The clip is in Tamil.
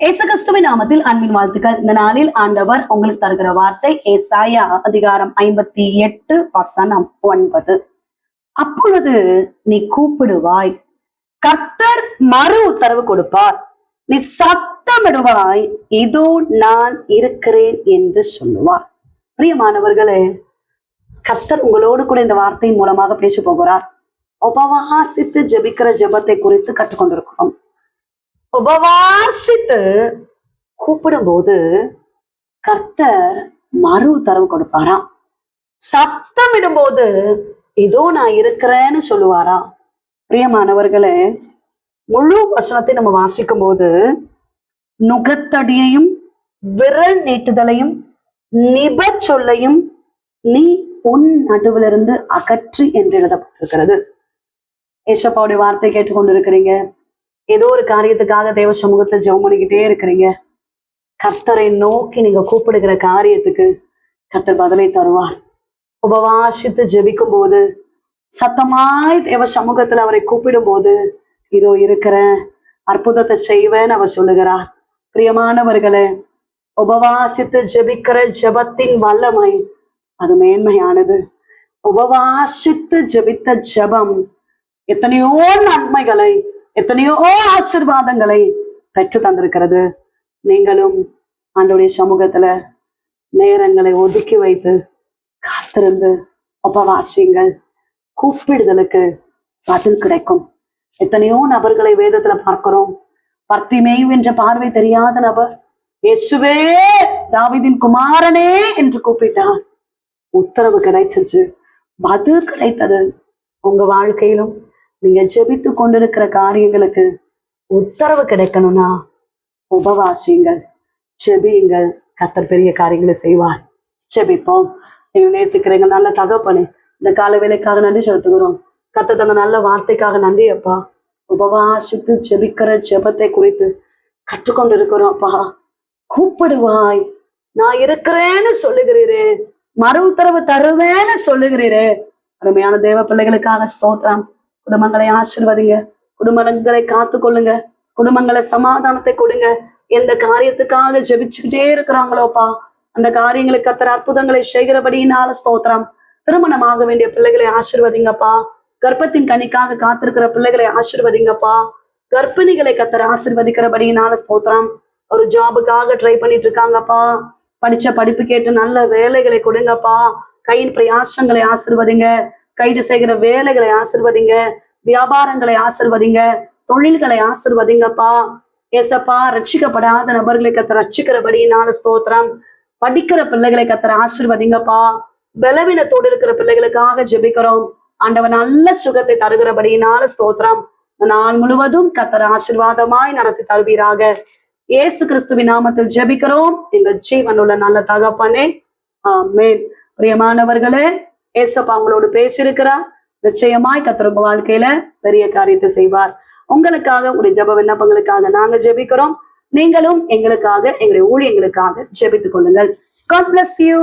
இயேசு கிறிஸ்துவின் நாமத்தில் அன்பின் வாழ்த்துக்கள். இந்த நாளில் ஆண்டவர் உங்களுக்கு தருகிற வார்த்தை ஏசாயா அதிகாரம் 58 வசனம் 9. அப்பொழுது நீ கூப்பிடுவாய், கர்த்தர் மறு உத்தரவு கொடுப்பார். நீ சத்தமிடுவாய், இதோ நான் இருக்கிறேன் என்று சொல்லுவார். பிரியமானவர்களே, கர்த்தர் உங்களோடு கூட இந்த வார்த்தையின் மூலமாக பேச போகிறார். உபவாசித்து ஜெபிக்கிற ஜெபத்தை குறித்து கற்றுக்கொண்டிருக்கிறோம். உபவாசித்து கூப்பிடும் போது கர்த்தர் மறு உத்தரவு கொடுப்பாராம். சத்தமிடும் போது இதோ நான் இருக்கிறேன்னு சொல்லுவாரா. பிரியமானவர்களே, முழு வசனத்தை நம்ம வாசிக்கும் போது நுகத்தடியையும் விரல் நீட்டுதலையும் நிப சொல்லையும் நீ உன் நடுவிலிருந்து அகற்றி என்று எழுதப்பட்டிருக்கிறது. ஏசப்பாவுடைய வார்த்தை கேட்டுக்கொண்டிருக்கிறீங்க. ஏதோ ஒரு காரியத்துக்காக தேவ சமூகத்தில் ஜெபம் பண்ணிக்கிட்டே இருக்கிறீங்க. கர்த்தரை நோக்கி நீங்க கூப்பிடுகிற காரியத்துக்கு கர்த்தர் பதிலை தருவார். உபவாசித்து ஜெபிக்கும் போது, சத்தமாய் தேவ சமூகத்துல அவரை கூப்பிடும் போது, இதோ இருக்கிற அற்புதத்தை செய்வேன்னு அவர் சொல்லுகிறார். பிரியமானவர்களே, உபவாசித்து ஜெபிக்கிற ஜெபத்தின் வல்லமை அது மேன்மையானது. உபவாசித்து ஜெபித்த ஜெபம் எத்தனையோ நன்மைகளை, எத்தனையோ ஆசீர்வாதங்களை பெற்று தந்திருக்கிறது. நீங்களும் ஆண்டவருடைய சமூகத்துல நேரங்களை ஒதுக்கி வைத்து காத்திருந்து உபவாசியுங்கள். கூப்பிடுதலுக்கு பதில் கிடைக்கும். எத்தனையோ நபர்களை வேதத்துல பார்க்கிறோம். பர்த்திமேயு என்ற பார்வை தெரியாத நபர் இயேசுவே தாவீதின் குமாரனே என்று கூப்பிட்டார். உத்தரவு கிடைச்சிச்சு, பதில் கிடைத்தது. உங்க வாழ்க்கையிலும் நீங்க ஜெபித்து கொண்டிருக்கிற காரியங்களுக்கு உத்தரவு கிடைக்கணும்னா உபவாசியுங்கள், ஜெபியுங்கள். கர்த்தர் பெரிய காரியங்களை செய்வார். ஜெபிப்போம். நீங்க நேசிக்கிறீங்க நல்ல தகப்பனே, இந்த கால வேலைக்காக நன்றி செலுத்துகிறோம். கர்த்தர் தந்த நல்ல வார்த்தைக்காக நன்றி அப்பா. உபவாசித்து ஜெபிக்கிற ஜெபத்தை குறித்து கற்றுக்கொண்டு இருக்கிறோம் அப்பா. கூப்பிடுவாய், நான் இருக்கிறேன்னு சொல்லுகிறீரே, மறு உத்தரவு தருவேன்னு சொல்லுகிறீரே. அருமையான தேவ பிள்ளைகளுக்காக ஸ்தோத்திரம். குடும்பங்களை ஆசீர்வதிங்க, குடும்பங்களை காத்து கொள்ளுங்க, குடும்பங்களை சமாதானத்தை கொடுங்க. எந்த காரியத்துக்காக ஜெபிச்சுக்கிட்டே இருக்கிறாங்களோப்பா, அந்த காரியங்களுக்கு கர்த்தர் அற்புதங்களை செய்கிறபடியினால ஸ்தோத்திரம். திருமணமாக வேண்டிய பிள்ளைகளை ஆசீர்வதிங்கப்பா. கர்ப்பத்தின் கனிக்காக காத்திருக்கிற பிள்ளைகளை ஆசீர்வதிங்கப்பா. கர்ப்பிணிகளை கர்த்தர் ஆசீர்வதிக்கிறபடியினால ஸ்தோத்திரம். ஒரு ஜாபுக்காக ட்ரை பண்ணிட்டு இருக்காங்கப்பா. படிச்ச படிப்பு கேட்டு நல்ல வேலைகளை கொடுங்கப்பா. கையின் பிரயாசங்களை ஆசீர்வதிங்க. கைது செய்கிற வேலைகளை ஆசீர்வதிங்க. வியாபாரங்களை ஆசீர்வதிங்க. தொழில்களை ஆசீர்வதிங்கப்பா. ஏசப்பா, ரட்சிக்கப்படாத நபர்களை கர்த்தர் ரட்சிக்கிறபடியினால ஸ்தோத்திரம். படிக்கிற பிள்ளைகளை கர்த்தர் ஆசீர்வதிங்கப்பா. பலவீனத்தோடு இருக்கிற பிள்ளைகளுக்காக ஜெபிக்கிறோம். ஆண்டவன் நல்ல சுகத்தை தருகிறபடியினால ஸ்தோத்திரம். நாள் முழுவதும் கர்த்தர் ஆசீர்வாதமாய் நடத்தி தருவீராக. இயேசு கிறிஸ்துவின் நாமத்தில் ஜெபிக்கிறோம் எங்கள் ஜீவனுள்ள நல்ல தகப்பனே, ஆமென். பிரியமானவர்களே, ஏசப்பா உங்களோடு பேசியிருக்கிறார். நிச்சயமாய் கர்த்தர் உங்க வாழ்க்கையில பெரிய காரியத்தை செய்வார். உங்களுக்காக, உங்களுடைய ஜெப விண்ணப்பங்களுக்காக நாங்கள் ஜெபிக்கிறோம். நீங்களும் எங்களுக்காக, எங்களுடைய ஊழியங்களுக்காக ஜெபித்துக் கொள்ளுங்கள். God bless you.